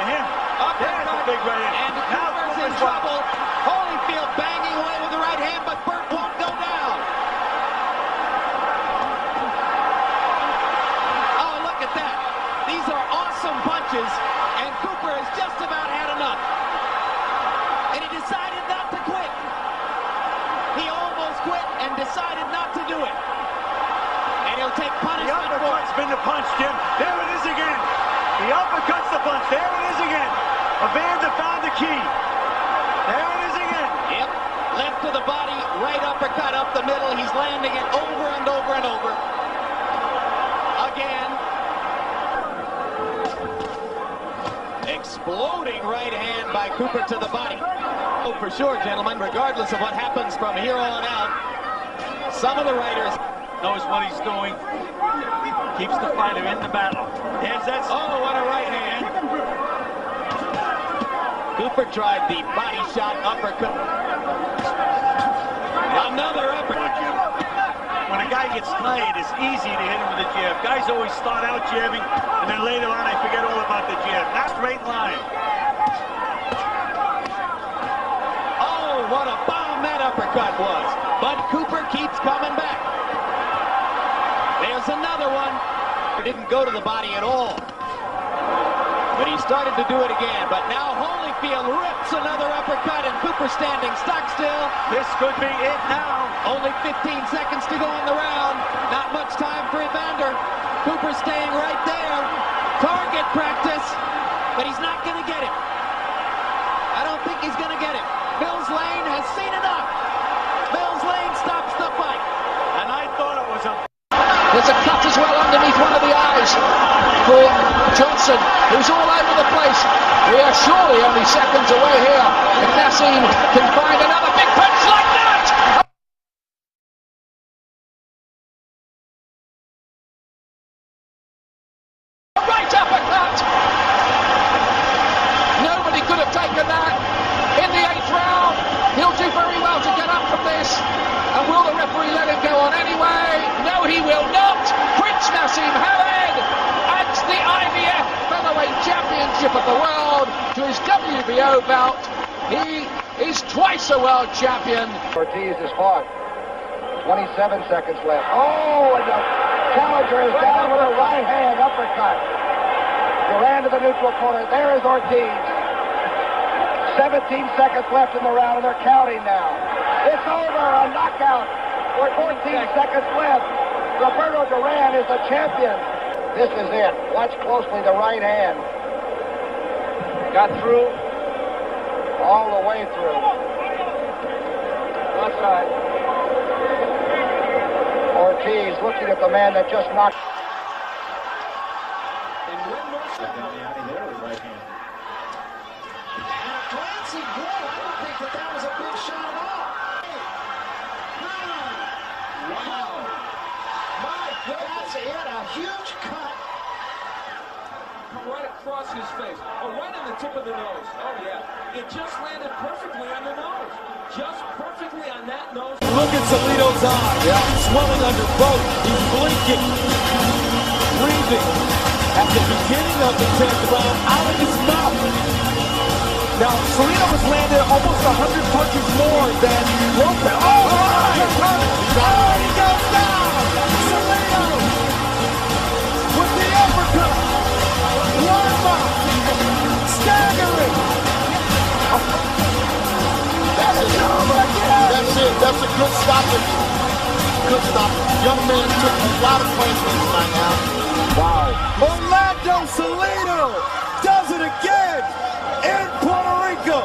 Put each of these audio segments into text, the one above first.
him. There's a big right hand. And Cooper's in trouble. Holyfield banging away with the right hand, but Burt won't go down. Oh, look at that. These are awesome punches, and Cooper has just about had enough. And he decided not to quit. He almost quit and decided not to do it. And he'll take punishment for it. The uppercut's been the punch, Jim. There it is again. The uppercut's the punch. There it is again. Evander found the key. There it is again. Yep. Left to the body, right uppercut up the middle. He's landing it over and over and over. Again. Exploding right hand by Cooper to the body. Oh, for sure, gentlemen, regardless of what happens from here on out, some of the writers knows what he's doing. Keeps the fighter in the battle. There's that. Oh, what a right hand. Cooper tried the body shot uppercut. Another uppercut. When a guy gets tired, it's easy to hit him with a jab. Guys always start out jabbing, and then later on they forget all about the jab. Not straight line. Oh, what a bomb that uppercut was. But Cooper keeps coming back. There's another one. Didn't go to the body at all. But he started to do it again. But now Holyfield rips another uppercut, and Cooper standing stock still. This could be it now. Only 15 seconds to go in the round. Not much time for Evander. Cooper staying right there. Target practice. But he's not going to get it. I don't think he's going to get it. Mills Lane has seen enough. Mills Lane stops the fight. And I thought it was a... There's a cut as well underneath one of the eyes for Johnson, who's all over the place. We are surely only seconds away here. If Naseem can find another big punch like that! A right uppercut! Nobody could have taken that in the 8th round. He'll do very well to get up from this. And will the referee let him go on anyway? No, he will not. Prince Naseem Hamed adds the IBF Featherweight Championship of the world to his WBO belt. He is twice a world champion. Ortiz is fought. 27 seconds left. Oh, and the challenger is down with a right hand uppercut. Duran to the neutral corner. There is Ortiz. 17 seconds left in the round, and they're counting now. It's over, a knockout. With 14 seconds left. Roberto Duran is the champion. This is it. Watch closely the right hand. Got through. All the way through. Left side. Ortiz looking at the man that just knocked. Glancing blow. I don't think that was a big shot at all. Wow. My goodness, he had a huge cut. Right across his face. Oh, right on the tip of the nose. Oh, yeah. It just landed perfectly on the nose. Just perfectly on that nose. Look at Salido's eyes. Yeah. Swelling under both. He's blinking. Breathing. At the beginning of the 10th round, out of his mouth. Now, Salido has landed almost 100 punches more than Lopez. Oh, my! Oh, he goes down! Salido with the uppercut. Lama! Staggering! That's it. That's it. That's a good stoppage. Good stoppage. Young man took a lot of punishment right now. Wow. Orlando Salido does it again in Puerto Rico.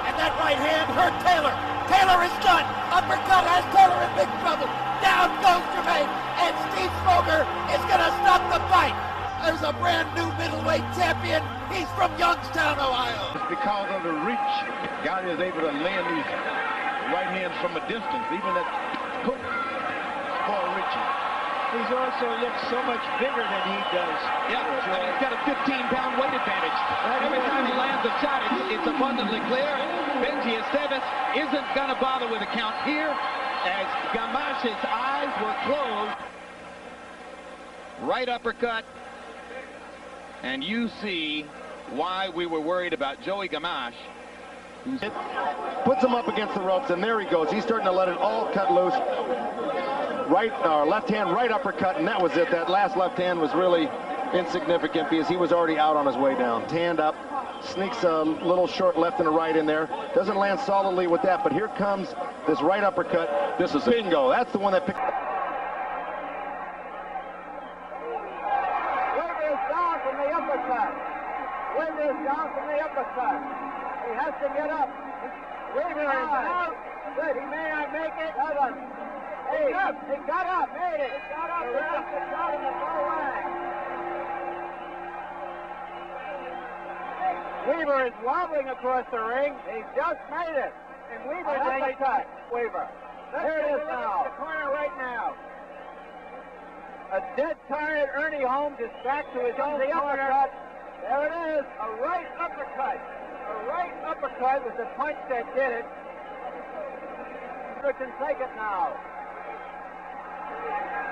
And that right hand hurt Taylor. Taylor is done. Uppercut has Taylor in big trouble. Down goes Jermaine. And Steve Smoger is going to stop the fight. There's a brand new middleweight champion. He's from Youngstown, Ohio. It's because of the reach. God is able to land these right hands from a distance, even at Cook for Richie. He's also looks so much bigger than he does. Yeah, and he's got a 15-pound weight advantage. Every time he lands a shot, it's abundantly clear. Benji Esteves isn't going to bother with a count here, as Gamash's eyes were closed. Right uppercut. And you see why we were worried about Joey Gamache. Puts him up against the ropes, and there he goes. He's starting to let it all cut loose. Left hand, right uppercut, and that was it. That last left hand was really insignificant because he was already out on his way down. Hand up, sneaks a little short left and a right in there. Doesn't land solidly with that, but here comes this right uppercut. This is bingo. That's the one that picked. Weaver is down from the uppercut. Weaver is down from the uppercut. He has to get up. Weaver is out. Good. He may not make it. Hey, he got up. Made it. He got up. The rest is out in the far line. Weaver is wobbling across the ring. He just made it. And Weaver's uppercut. Weaver. Here it is now. The corner right now. A dead tired Ernie Holmes is back to his own corner. There it is. A right uppercut. A right uppercut was the punch that did it. Weaver can take it now.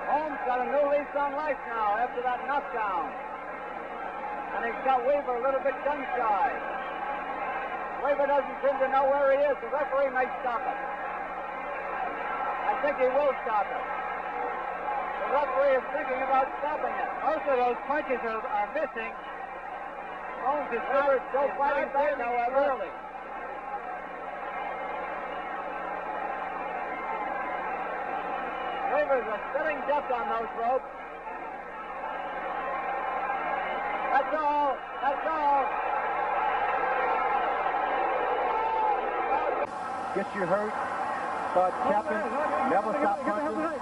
Holmes got a new lease on life now after that knockdown. And he's got Weaver a little bit gun-shy. Weaver doesn't seem to know where he is. The referee may stop it. I think he will stop it. The referee is thinking about stopping it. Most of those punches are missing. Holmes is still fighting back, however. Weaver's a sitting duck on those ropes. That's all. That's all. Get you hurt. Start tapping. Never stop punching.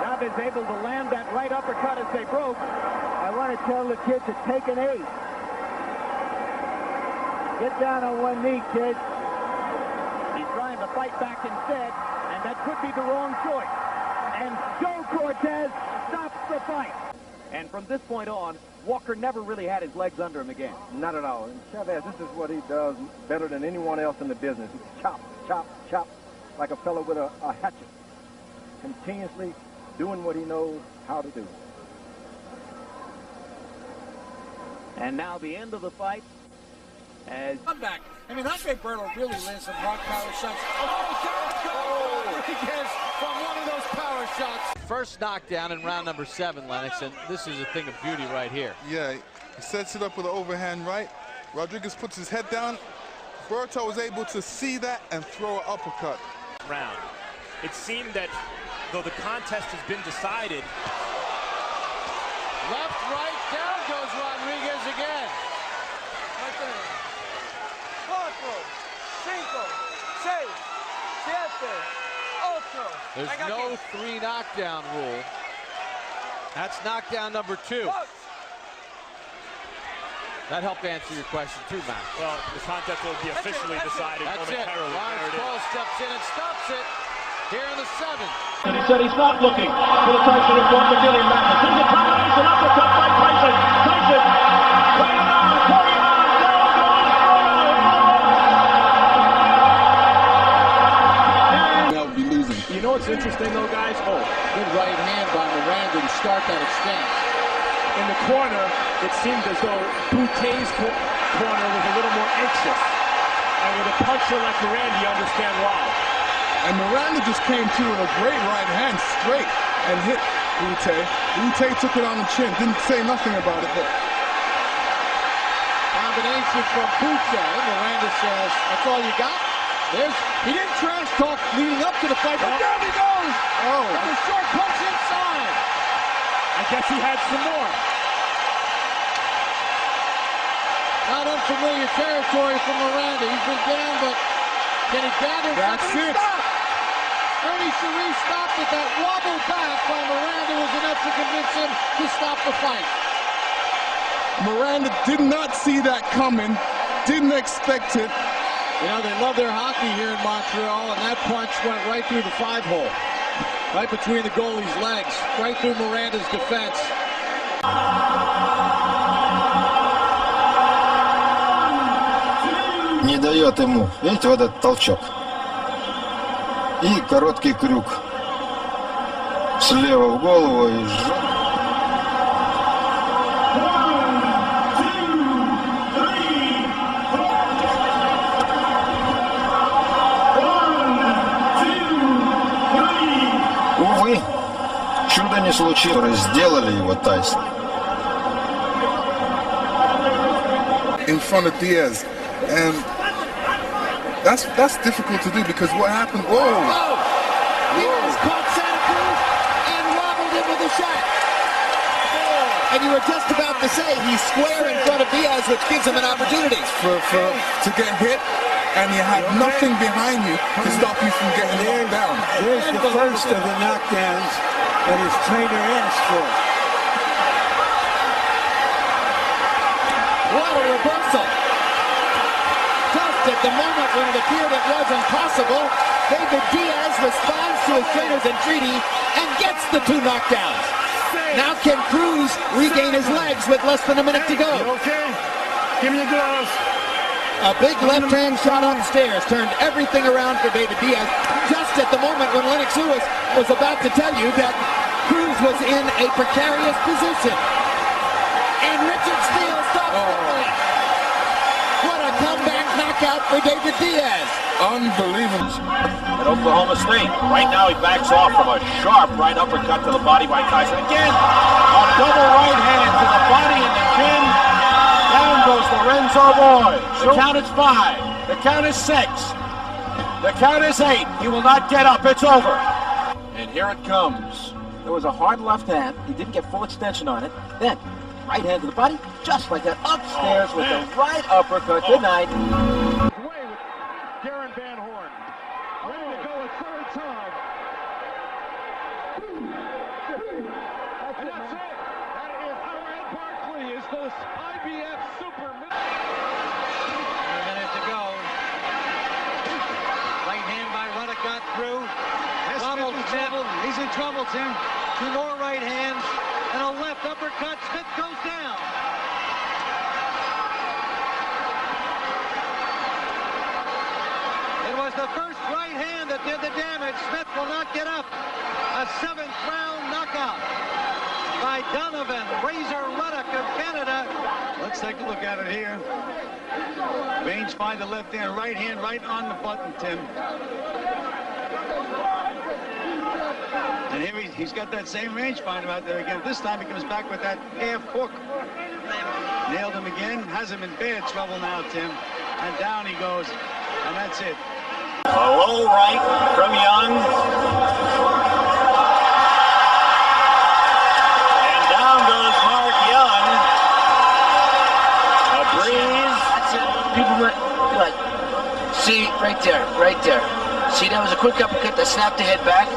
Chavez able to land that right uppercut as they broke. I want to tell the kid to take an 8. Get down on one knee, kid. He's trying to fight back instead, and that could be the wrong choice. And Joe Cortez stops the fight. And from this point on, Walker never really had his legs under him again. Not at all. And Chavez, this is what he does better than anyone else in the business. It's chop, chop, chop, like a fellow with a hatchet. Continuously doing what he knows how to do. And now the end of the fight as... Come back. I mean, Andre Berto really lands some hard power shots. Rodriguez from one of those power shots. First knockdown in round number 7, Lennox, and this is a thing of beauty right here. Yeah, he sets it up with an overhand right. Rodriguez puts his head down. Berto was able to see that and throw an uppercut. Round. It seemed that though the contest has been decided. Left, right, down goes Rodriguez again. There's no 3 knockdown rule. That's knockdown number 2. That helped answer your question too, Matt. Well, the contest will be officially decided momentarily. Lawrence Paul steps in and stops it here in the 7th. And he said he's not looking for the Tyson and Paul McGinley match. Here's a combination uppercut by Tyson. Tyson, carry it on, down goes You know what's interesting, though, guys? Oh, good right hand by Miranda to start that exchange. in the corner. It seemed as though Boutte's corner was a little more anxious. And with a puncher like Miranda, you understand why. And Miranda just came to with a great right hand straight and hit Boutte. Boutte took it on the chin, didn't say nothing about it. But combination from Boutte. Miranda says, that's all you got? He didn't trash talk leading up to the fight, but down he goes! Oh. With a short punch inside. I guess he had some more. Not unfamiliar territory for Miranda. He's been down, but can he gather? That's it. Stop. Ernie Cherie stopped it. That wobble back by Miranda was enough to convince him to stop the fight. Miranda did not see that coming, didn't expect it. You know, they love their hockey here in Montreal, and that punch went right through the 5-hole. Right between the goalie's legs, right through Miranda's defense. Не дает ему, видите, вот этот толчок. И короткий крюк. слева в голову и увы, чудо не случилось, сделали его Тайсон. In front of Diaz, and that's difficult to do because what happened? Whoa! Diaz caught Santa Cruz and wobbled him with a shot. And you were just about to say he's square in front of Diaz, which gives him an opportunity to get hit, and you have nothing behind you to stop you from getting knocked down. There's the first of the knockdowns that his trainer asked for. What a reversal! Just at the moment when it appeared it was impossible, David Diaz responds to his trainer's entreaty and gets the 2 knockdowns. Now can Cruz regain his legs with less than a minute to go? You okay? Give me the gloves. A big left-hand shot upstairs turned everything around for David Diaz just at the moment when Lennox Lewis was about to tell you that Cruz was in a precarious position. And Richard Steele stops the fight. What a comeback knockout for David Diaz. Unbelievable. At Oklahoma State. Right now he backs off from a sharp right uppercut to the body by Tyson. Again, a double right hand to the body and the chin. Down goes Lorenzo Boyd. The count is 5. The count is 6. The count is 8. He will not get up. It's over. And here it comes. There was a hard left hand. He didn't get full extension on it. Then, right hand to the body, just like that, upstairs with the right uppercut. Good night. Darren Van Horn, ready to go a third time. And that's it. That is Howard Barkley is the IBF Super. A minute to go. Right hand by Ruddock got through. Ronald Smith, he's in trouble, Tim. 2 more right hands and a left uppercut. Smith goes down. It was the first right hand that did the damage. Smith will not get up. A 7th round knockout by Donovan Razor Ruddock of Canada. Let's take a look at it here. Baines find the left hand, right hand right on the button, Tim. And here he's got that same rangefinder out there again. This time he comes back with that half hook. Nailed him again. Has him in bad trouble now, Tim. And down he goes. And that's it. A low right from Young. And down goes Mark Young. A breeze. That's it. People went, look. See, right there, right there. See, that was a quick uppercut that snapped the head back.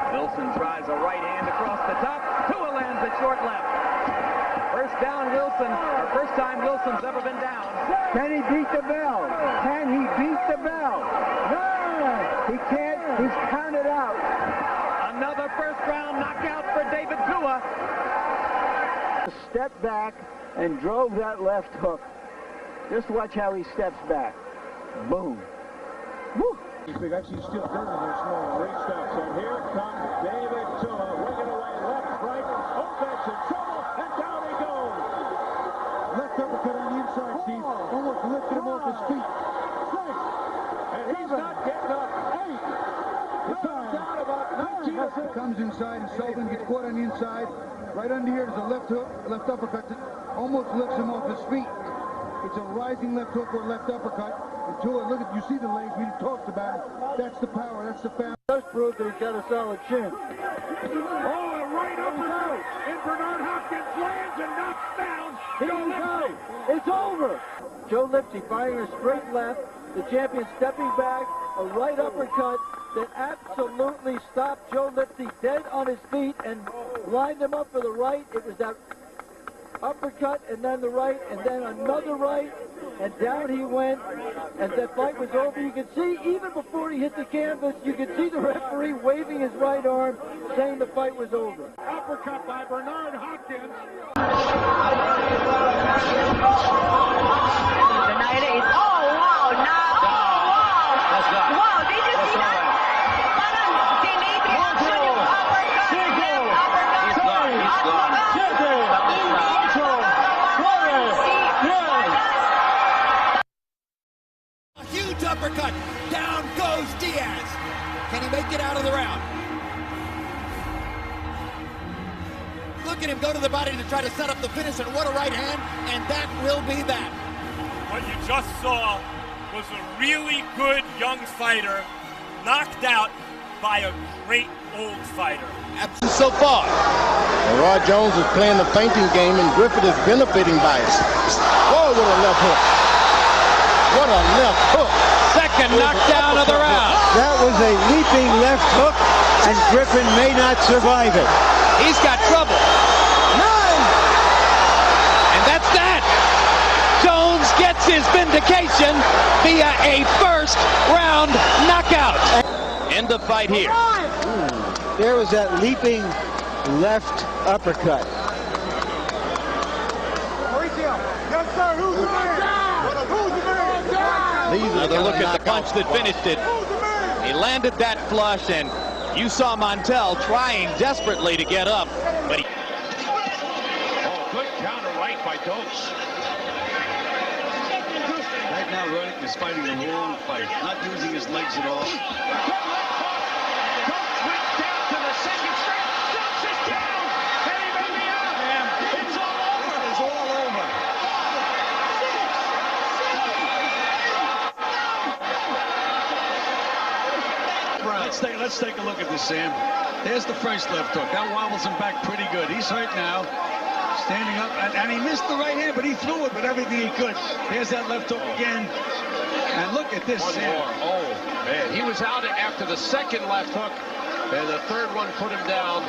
Wilson tries a right hand across the top. Tua lands a short left. First down, Wilson. Or first time Wilson's ever been down. Can he beat the bell? Can he beat the bell? No! He can't. He's counted out. Another first round knockout for David Tua. Stepped back and drove that left hook. Just watch how he steps back. Boom. Woo! Big, actually still burning there, small. Great stops. And here comes David Tua, winging away left, right. Ovech's in trouble, and down he goes. Left uppercut on the inside, Steve. Almost lifted him off his feet. 6. And he's not getting up. 8. He comes down about 19 or so. Comes inside, and Sullivan gets caught on the inside. Right under here is a left hook, left uppercut that almost lifts him off his feet. It's a rising left hook or left uppercut. And Tua, look at, you see the legs, we talked about it. That's the power, that's the family. Does prove that he's got a solid chin. Oh, a right uppercut. And Bernard Hopkins lands and knocks down. It's over. Joe Lipsy firing a straight left. The champion stepping back. A right uppercut that absolutely stopped Joe Lipsy dead on his feet and lined him up for the right. It was that uppercut and then the right and then another right and down he went, and that fight was over. You could see even before he hit the canvas, you could see the referee waving his right arm saying the fight was over. Uppercut by Bernard Hopkins. The night is, oh wow, now, oh wow. Did you see that? Parang delayed reaction yung uppercut. He's gone. He's gone. A huge uppercut. Down goes Diaz. Can he make it out of the round? Look at him go to the body to try to set up the finish, and what a right hand, and that will be that. What you just saw was a really good young fighter knocked out by a great old fighter. So far. Roy Jones is playing the fainting game, and Griffith is benefiting by it. Oh, what a left hook. What a left hook. Second knockdown of the round. That was a leaping left hook, and Griffin may not survive it. He's got trouble. 9. And that's that. Jones gets his vindication via a first round knockout. End of fight here. There was that leaping left uppercut. Another look at the punch that finished it. He landed that flush, and you saw Montel trying desperately to get up, but he... Oh, good counter right by Dokes. Right now, Ruddock is fighting the wrong fight, not using his legs at all. Dokes went down to the second straight. Dokes is down, and he may be out. It's all over. It's all over. Let's take a look at this, Sam. There's the first left hook. That wobbles him back pretty good. He's hurt now. Standing up, and he missed the right hand, but he threw it with everything he could. There's that left hook again. And look at this, One Sam. more. Oh, man. He was out after the second left hook, and the third one put him down.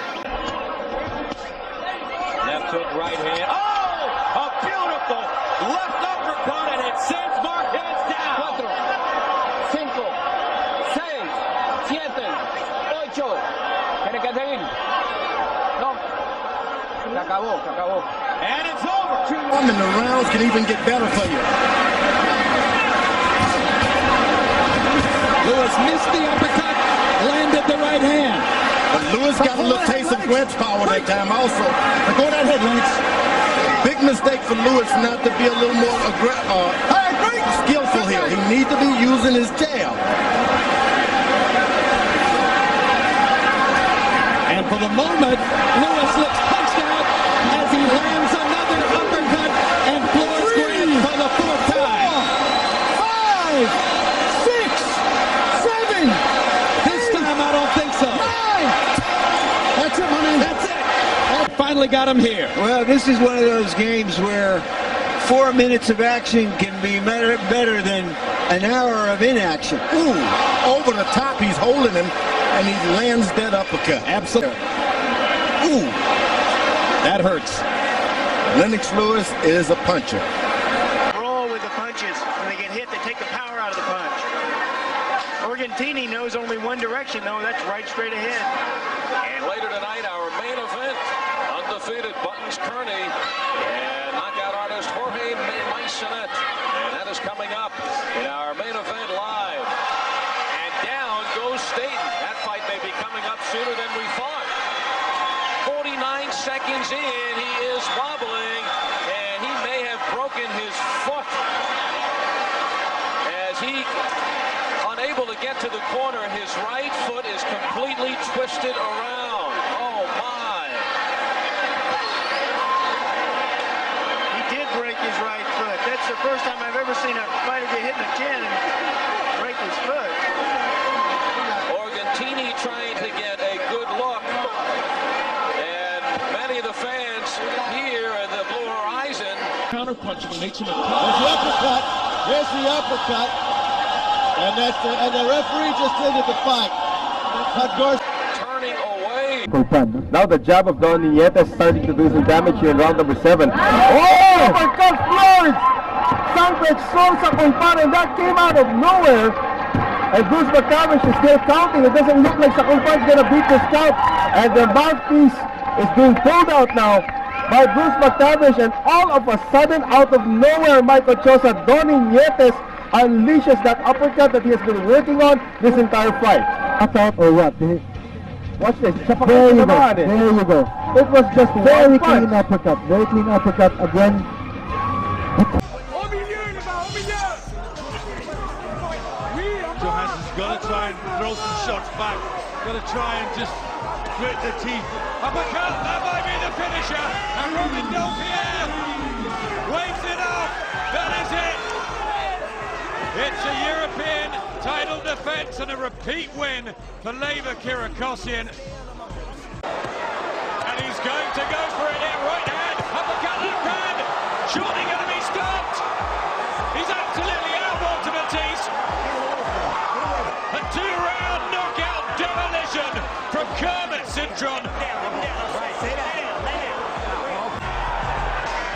Left hook, right hand. Oh! A beautiful left uppercut, and it sends Marquez down. 4, 5, 6, 7, 8. Tiene que seguir. No. Se acabó, se acabó. And it's over. And the rounds can even get better for you. Lewis missed the uppercut, landed the right hand. But Lewis got a little taste of Grant's power that time also. But go that head, Lance. Big mistake for Lewis not to be a little more skillful here. He needs to be using his jab. And for the moment, Lewis looks punched out as he lands another uppercut and floors Grant for the 4th time. 5, 6, 7. This time I don't think so. 9. That's it, money. That's it. Finally got him here. Well, this is one of those games where 4 minutes of action can be better than an hour of inaction. Ooh, over the top, he's holding him, and he lands that uppercut. Absolutely. Ooh, that hurts. Lennox Lewis is a puncher. Roll with the punches. When they get hit, they take the power out of the punch. Organtini knows only one direction, though. That's right straight ahead. And later tonight, our main event, undefeated Buttons Kearney and knockout artist Jorge Maisonet. And that is coming up in our main event live. And down goes Staten. That fight may be coming up sooner than we thought. 49 seconds in, he is wobbling, and he may have broken his foot as he, unable to get to the corner, his right foot is completely twisted around. Oh my. He did break his right foot. That's the first time I've ever seen a fighter get hit in the chin and break his foot. Organtini trying to get a good look. And many of the fans here at the Blue Horizon. Counterpunching makes him a There's the uppercut. There's the uppercut. And the referee just ended the fight. Turning away. Now the jab of Don Nieto is starting to do some damage here in round number 7. Oh! Uppercut Flores! Sandwich Sosa, compadre, and that came out of nowhere. And Bruce McTavish is still counting. It doesn't look like Sakumpan's going to beat the scout. And the mouthpiece is being pulled out now by Bruce McTavish. And all of a sudden, out of nowhere, Michael Chosa, Donnie Nietes unleashes that uppercut that he has been working on this entire fight. Knockout or what? Watch this. There you go. There you go. It was just very clean uppercut. Very clean uppercut again. Johansson's got to try and throw some shots back. Got to try and just grit the teeth. Uppercut, that might be the finisher. And Roman Del Pierre waves it off. That is it. It's a European title defense and a repeat win for Lever Kirakossian. And he's going to go for it in right hand. Uppercut, left hand. Surely going to be stopped. He's absolutely outwalked Batiste. A 2-round knockout demolition from Kermit Cintron.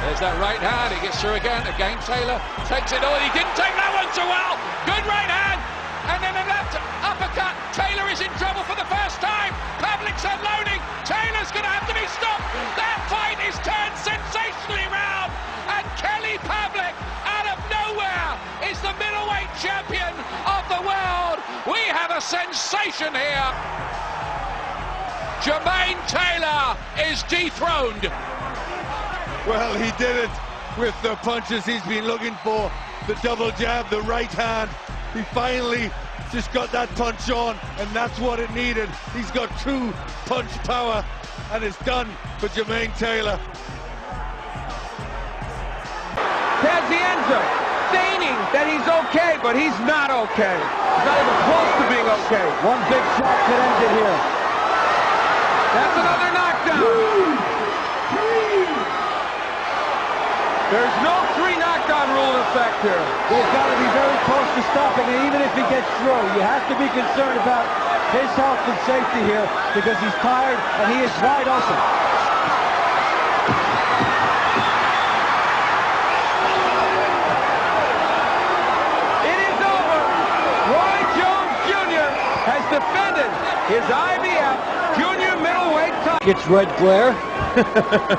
There's that right hand. He gets through again. Again, Taylor takes it all. He didn't take that one so well. Good right hand. And then the left uppercut. Taylor is in trouble for the first time. Pavlik's unloading. Taylor's going to have to be stopped. That fight is turned sensationally round. And Kelly Pavlik, out of nowhere, is the middleweight champion of the world. We have a sensation here. Jermaine Taylor is dethroned. Well, he did it with the punches he's been looking for. The double jab, the right hand. He finally just got that punch on, and that's what it needed. He's got true punch power, and it's done for Jermaine Taylor. Pazienza feigning that he's okay, but he's not okay. He's not even close to being okay. One big shot could end it here. That's another knockdown. There's no 3 knockdown rule in effect here. They've got to be very close to stopping it, even if he gets through. You have to be concerned about his health and safety here because he's tired and he is wide open. It is over. Roy Jones Jr. has defended his IBF junior middleweight title. It's red glare.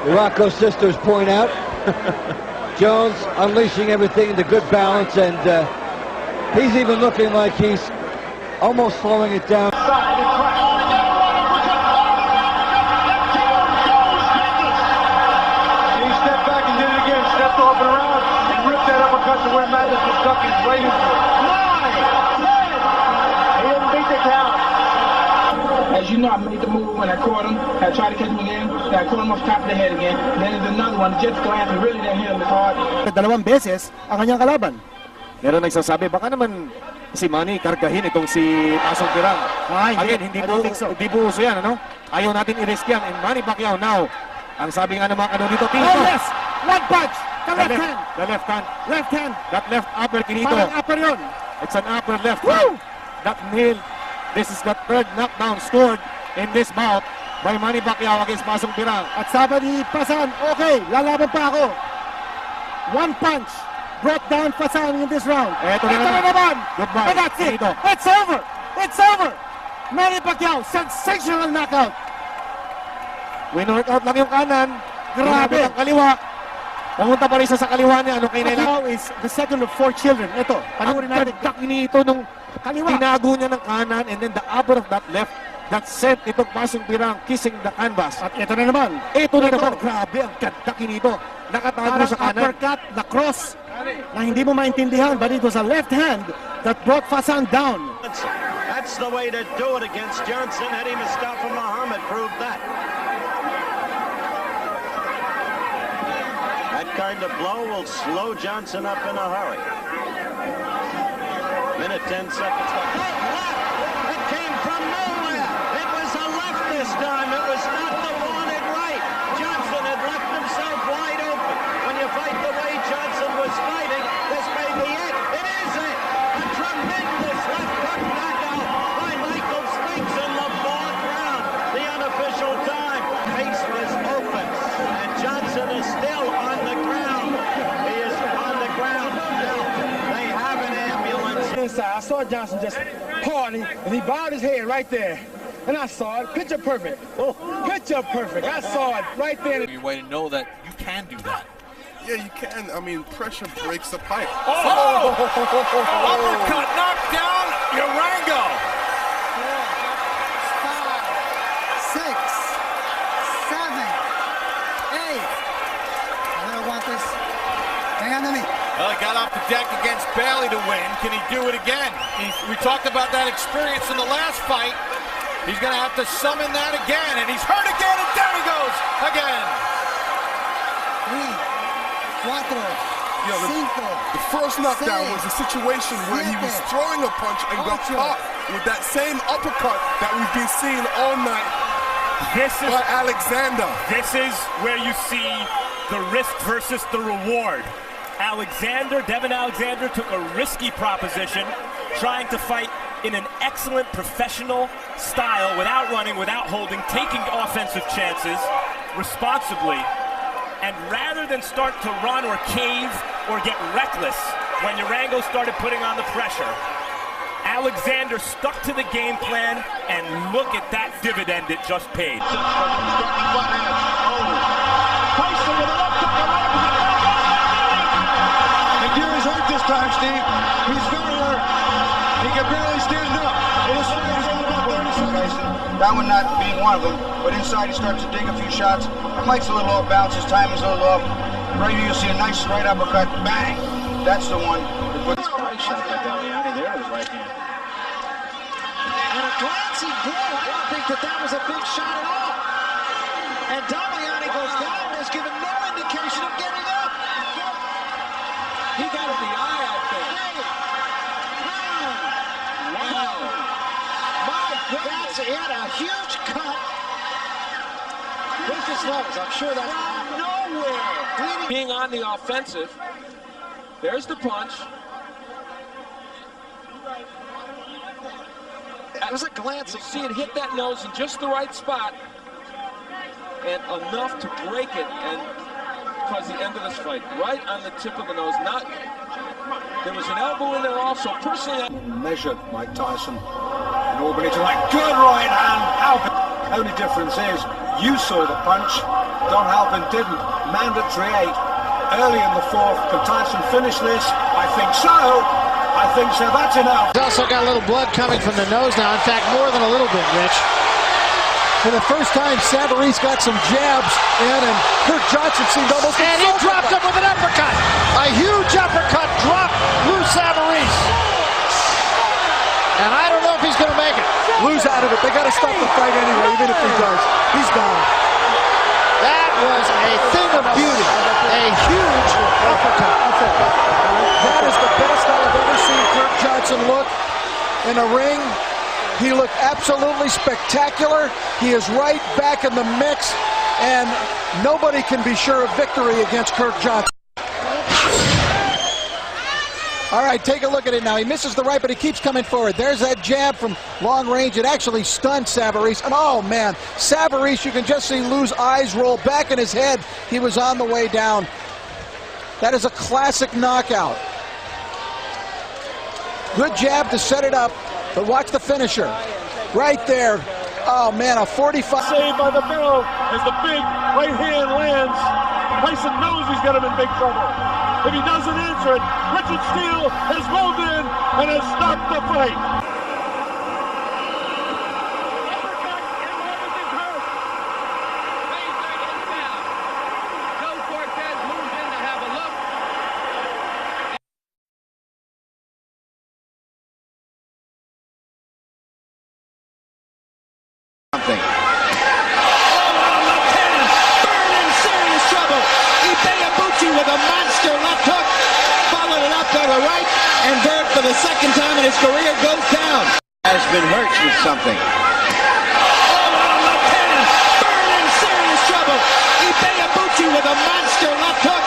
The Rocco sisters point out. Jones unleashing everything into good balance, and he's even looking like he's almost slowing it down. He stepped back and did it again, stepped off and around, and ripped that uppercut to where Mathis was ducking right into it. He didn't beat the count. As you know, I made the move when I caught him. I tried to catch him again. I caught him off top of the head again. Then there's another one. Jet glance, he really didn't hit him as hard. Dalawang beses ang kanyang kalaban. Meron nagsasabi, baka naman si Manny kargahin itong si Pasong Tirang. Again, hindi po uso yan, ano? Ayaw natin i-risk yan. And Manny Pacquiao now, ang sabi nga naman ano dito, Tito. Oh yes! One punch! The left hand! The left hand. Left hand! That left upper, Kinito. Parang upper yun. It's an upper left hand. That nail. This is the third knockdown scored in this bout by Manny Pacquiao against Pasong Tirang. At sabi ni Pasan, okay, lalaban pa ako. One punch brought down Pasan in this round. Ito na naman. Goodbye. And that's it. It's over. It's over. Manny Pacquiao, sensational knockout. Win-workout lang yung kanan. Grabe. Ang kaliwa. Pumunta pa rin sa kaliwa niya. Ano kay Pacquiao is the second of 4 children. Ito, panurin natin. Ang nito nung kaliwa. Tinago niya ng kanan, and then the upper of that left that sent itong Pasong Tirang kissing the canvas. At ito na naman. Ito na naman. Grabe ang ganda Kinito. Nakatago sa kanan. Uppercut, the cross na hindi mo maintindihan, but it was a left hand that brought Fasan down. That's the way to do it against Johnson. Eddie Mustafa Muhammad proved that. That kind of blow will slow Johnson up in a hurry. Minute 10 seconds left. It came from nowhere. It was a left this time. It was not the wanted right. Johnson had left himself wide open. When you fight the way Johnson was fighting, this may be it. It is it. A tremendous left hook knockout by Michael Spinks in the 4th round. The unofficial time. Pace was open. And Johnson is still on the ground. He is on the ground. Now, they have an ambulance. Inside, I saw Johnson just parting, and he bowed his head right there. And I saw it, picture perfect. Picture perfect. I saw it right there. Your way to know that you can do that. Yeah, you can. I mean, pressure breaks the pipe. Oh! Uppercut knocked down Urango. 4, 5, 6, 7, 8. I don't want this. Hang on to me. Well, he got off the deck against Bailey to win. Can he do it again? We talked about that experience in the last fight. He's going to have to summon that again, and he's hurt again, and down he goes again. 3, 4, the first knockdown was a situation where he was throwing a punch and got caught with that same uppercut that we've been seeing all night by Alexander. This is where you see the risk versus the reward. Devin Alexander took a risky proposition, trying to fight in an excellent professional style, without running, without holding, taking offensive chances responsibly. And rather than start to run or cave or get reckless when Urango started putting on the pressure, Alexander stuck to the game plan, and look at that dividend it just paid. Tyson with a left hook. McGeary's hurt this time, Steve. He's very hurt. He can barely stand up. It is about 30 seconds. That one not being one of them, but inside he starts to dig a few shots. Mike's a little off balance, his timing's a little off. Right here you'll see a nice right uppercut, bang! That's the one. Shot by Damiani there with his right hand. And a glancing blow. I don't think that was a big shot at all. And Damiani goes down and has given no indication of getting up. He got in the eye out there. Wow. My goodness, he had a huge cut. Lucas Lewis, I'm sure that's from nowhere. Being on the offensive, there's the punch. It was a glance. You see it hit that nose in just the right spot, and enough to break it and cause the end of this fight. Right on the tip of the nose. There was an elbow in there also. Personally, measured Mike Tyson in Albany tonight. Good right hand. Halpin. Only difference is you saw the punch. Don Halpin didn't. Mandatory 8. Early in the fourth. Can Tyson finish this? I think so. I think so. That's enough. He's also got a little blood coming from the nose now. In fact, more than a little bit, Rich. For the first time, Savarese got some jabs in, and Kirk Johnson seemed almost... And he dropped him with an uppercut. A huge uppercut dropped Lou Savarese. And I don't know if he's going to make it. Lou's out of it. They got to stop the fight anyway, even if he does. He's gone. That was a thing of beauty. A huge uppercut. That is the best I've ever seen Kirk Johnson look in a ring. He looked absolutely spectacular. He is right back in the mix, and nobody can be sure of victory against Kirk Johnson. All right, take a look at it now. He misses the right, but he keeps coming forward. There's that jab from long range. It actually stunned Savarese. And oh, man, Savarese, you can just see Lou's eyes roll back in his head. He was on the way down. That is a classic knockout. Good jab to set it up, but watch the finisher. Right there. Oh, man, a 45. Saved by the bell as the big right hand lands. Tyson knows he's got him in big trouble. If he doesn't answer it, Richard Steele has rolled in and has stopped the fight. With a monster left hook, followed it up to the right, and Bird for the second time in his career goes down. Has been hurt with something. Bird in serious trouble. Ibeyabuchi with a monster left hook,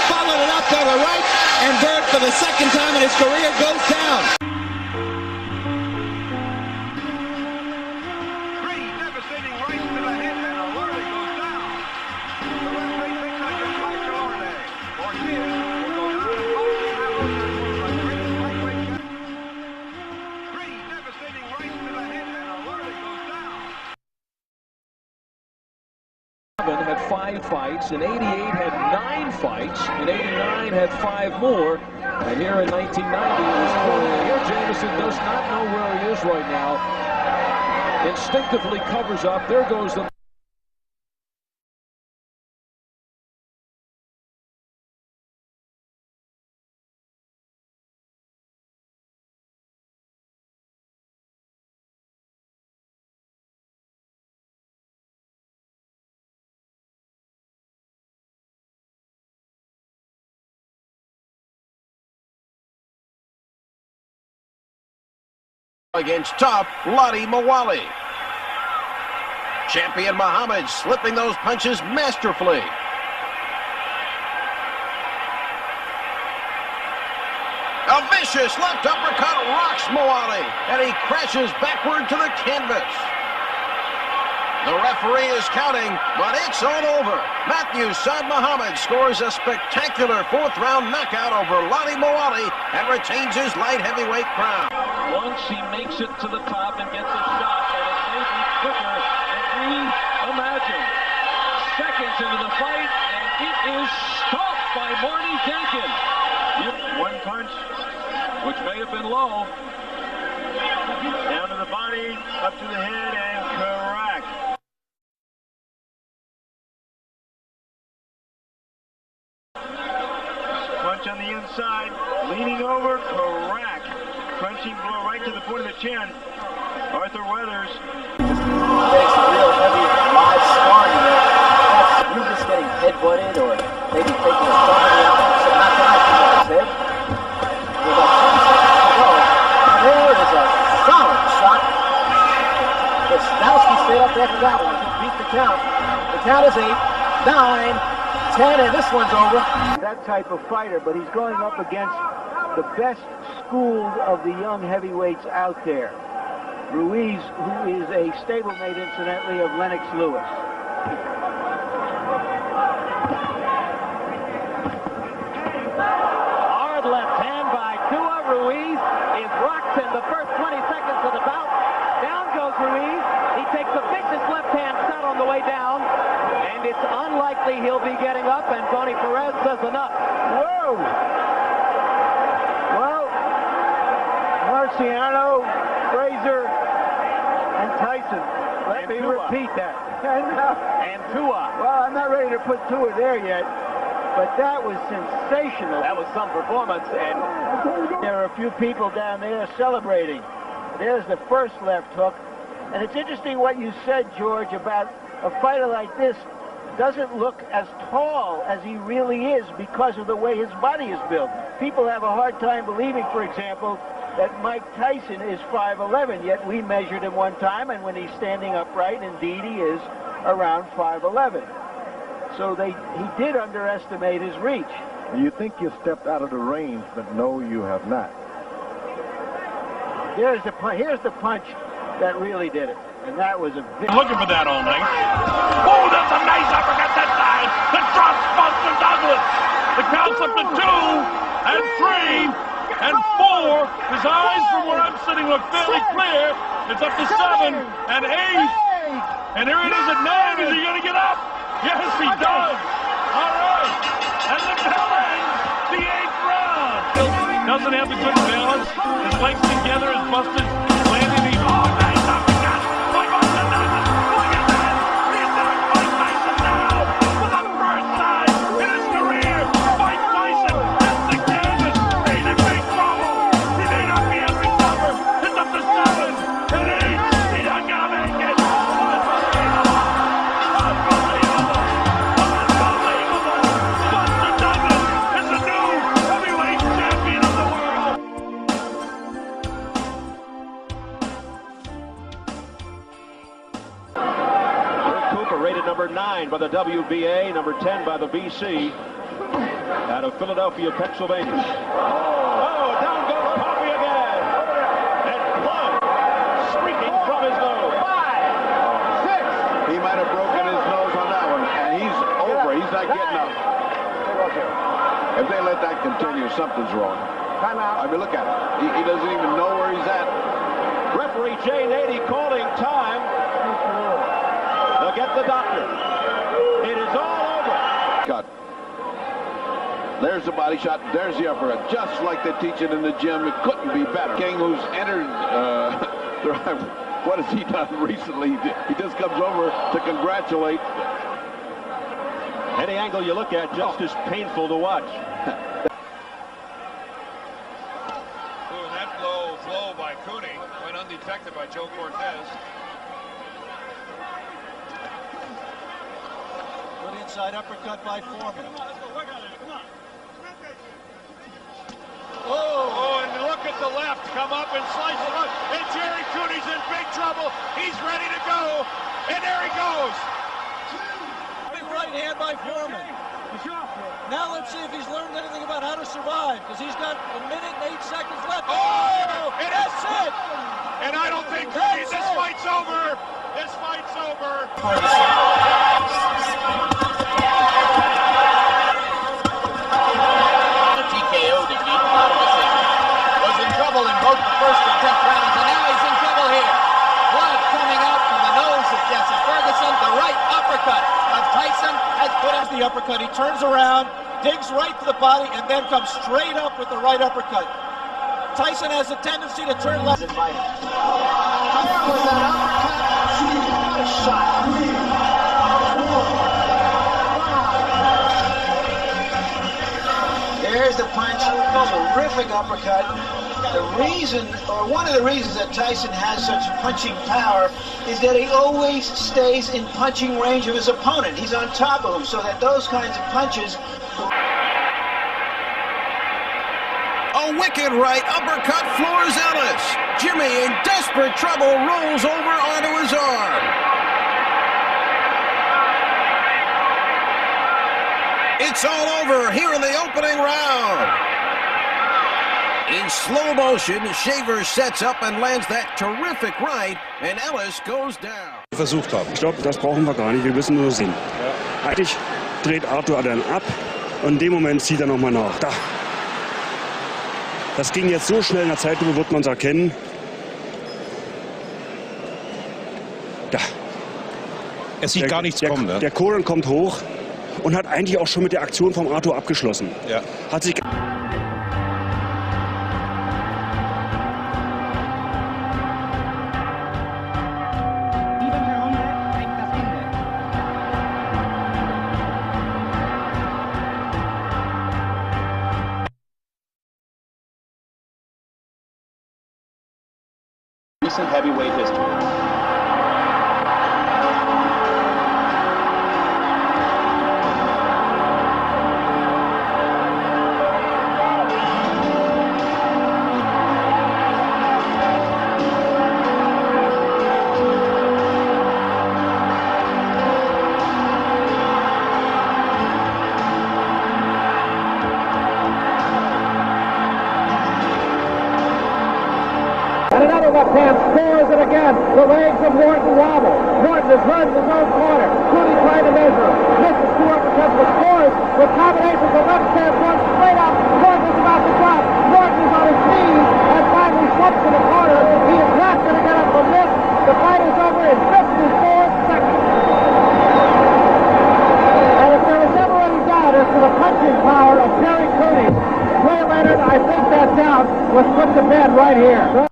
followed it up to the right, and Bird for the second time in his career goes down. Had 5 fights. In 88 had 9 fights. In 89 had 5 more. And here in 1990 it was 4. Here Jamison does not know where he is right now. Instinctively covers up. There goes the against tough Lottie Mawali. Champion Muhammad slipping those punches masterfully. A vicious left uppercut rocks Mawali, and he crashes backward to the canvas. The referee is counting, but it's all over. Matthew Saad Muhammad scores a spectacular 4th-round knockout over Lottie Mawali and retains his light heavyweight crown. Once he makes it to the top and gets a shot, and it may be quicker than we imagine. Seconds into the fight, and it is stopped by Marty Jenkins. One punch, which may have been low. Down to the body, up to the head, and correct. Punch on the inside, leaning over, correct. Crunching blow right to the point of the chin. Arthur Weathers. Just makes a real heavy live scarring there. You're just getting head-butted or maybe taking a thumb in the eye, so not connecting with his head. With about 10 seconds to go, there is a solid shot. Gostowski stayed up after that one. He'll beat the count. The count is 8, 9, 10, and this one's over. That type of fighter, but he's going up against the best schooled of the young heavyweights out there. Ruiz, who is a stablemate, incidentally, of Lennox Lewis. Hard left hand by Tua. Ruiz is rocked in the first 20 seconds of the bout. Down goes Ruiz. He takes a vicious left hand shot on the way down, and it's unlikely he'll be getting up, and Tony Perez says enough. Whoa! Well, Marciano, Frazier, and Tyson. Let me repeat that. And Tua. Well, I'm not ready to put Tua there yet, but that was sensational. That was some performance, and there are a few people down there celebrating. There's the first left hook, and it's interesting what you said, George, about a fighter like this doesn't look as tall as he really is because of the way his body is built. People have a hard time believing, for example, that Mike Tyson is 5'11", yet we measured him one time, and when he's standing upright, indeed he is around 5'11". So he did underestimate his reach. You think you stepped out of the range, but no, you have not. Here's the punch that really did it, and that was a big... Looking for that all night. Oh, that's a nice uppercut that time. The drop Buster Douglas. The count's up to 2 and 3 and 4. His eyes, from where I'm sitting, look fairly clear. It's up to 7 and 8. And here it is at 9. Is he going to get up? Yes, he does. All right. And the bell ends the 8th round. Doesn't have the good balance. His legs together. His Buster's landing the... Oh, nice uppercut. By Buster Douglas. Look at that. He's got Mike Tyson now for the first time in his career. Mike Tyson hits the canvas. He's in big trouble. He may not be able to recover. It's up to 7 and 8. He's not going to make it. Number 9 by the WBA, number 10 by the BC, out of Philadelphia, Pennsylvania. Oh, down goes Coffey again, and blood streaking from his nose. 5, 6. He might have broken his nose on that one, and he's over. He's not getting up. If they let that continue, something's wrong. I mean, look at him. He doesn't even know where he's at. Referee Jay Nady calling time. They'll get the doctor. It is all There's the body shot. There's the uppercut. Just like they teach it in the gym. It couldn't be better. King, who's entered what has he done recently? He just comes over to congratulate. Any angle you look at, just as painful to watch. That low flow by Cooney went undetected by Joe Cortez. Good inside uppercut by Foreman. Oh, and look at the left. Come up and slice it up. And Jerry Cooney's in big trouble. He's ready to go. And there he goes. Big right hand by Foreman. Now let's see if he's learned anything about how to survive, because he's got 1 minute and 8 seconds left. Oh, and that's it. And I don't think this fight's over. This fight's over. TKO defeat out of decision. Was in trouble in both the first and 10th rounds, and now he's in trouble here. Blood coming out from the nose of Jesse Ferguson. The right uppercut of Tyson has put him the uppercut. He turns around, digs right to the body, and then comes straight up with the right uppercut. Tyson has a tendency to turn left. There was that uppercut. What a shot. There's the punch, terrific uppercut. The reason, or one of the reasons that Tyson has such punching power is that he always stays in punching range of his opponent. He's on top of him, so that those kinds of punches... A wicked right uppercut floors Ellis. Jimmy, in desperate trouble, rolls over onto his arm. It's all over here in the opening round. In slow motion, Shaver sets up and lands that terrific right, and Ellis goes down. Versucht haben. Ich glaube, das brauchen wir gar nicht. Wir müssen nur sehen. Eigentlich dreht Arthur dann ab und in dem Moment zieht er nochmal nach. Da. Das ging jetzt so schnell, in der Zeitlupe wird man es erkennen. Da. Er sieht gar nichts kommen, ne? Der Koren kommt hoch und hat eigentlich auch schon mit der Aktion vom Arthur abgeschlossen. Ja. Hat sich... Recent heavyweight history. And another left hand scores it again. The legs of Morton wobble. Morton is run in his own corner. Cooney trying to measure him. Misses 2 uppercuts, but scores with combinations of left hand one straight up. Morton is about to drop. Morton is on his knees and finally slips to the corner. He is not going to get up from this. The fight is over in 54 seconds. And if there was ever any doubt as to the punching power of Jerry Cooney, Ray Leonard, I think that doubt was put to bed right here.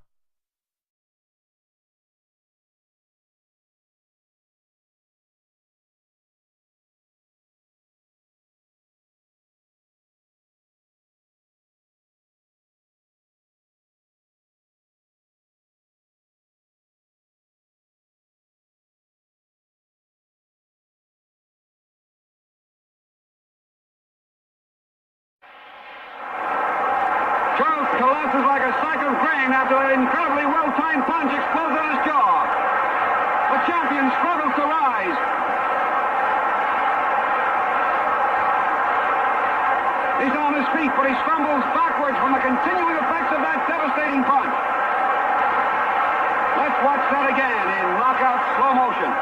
Charles collapses like a sack of grain after that incredibly well-timed punch explodes on his jaw. The champion struggles to rise. He's on his feet, but he stumbles backwards from the continuing effects of that devastating punch. Let's watch that again in knockout slow motion.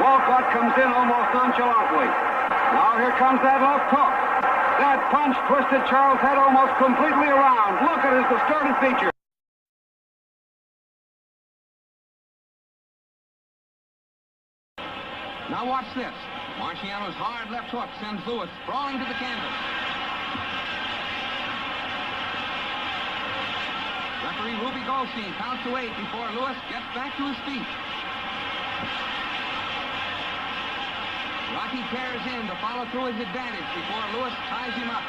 Walcott comes in almost nonchalantly. Now here comes that left hook. That punch twisted Charles' head almost completely around. Look at his distorted features. Now watch this. Marciano's hard left hook sends Lewis sprawling to the canvas. Referee Ruby Goldstein counts to 8 before Lewis gets back to his feet. Rocky tears in to follow through his advantage before Lewis ties him up.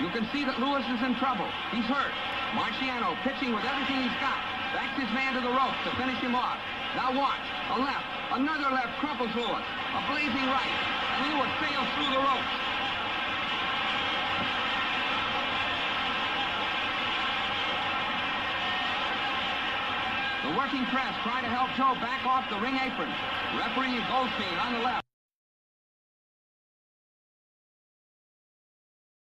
You can see that Lewis is in trouble. He's hurt. Marciano pitching with everything he's got. Backs his man to the ropes to finish him off. Now watch. A left. Another left crumples Lewis. A blazing right. And Lewis sails through the ropes. The working press try to help Joe back off the ring apron. Referee Goldstein on the left.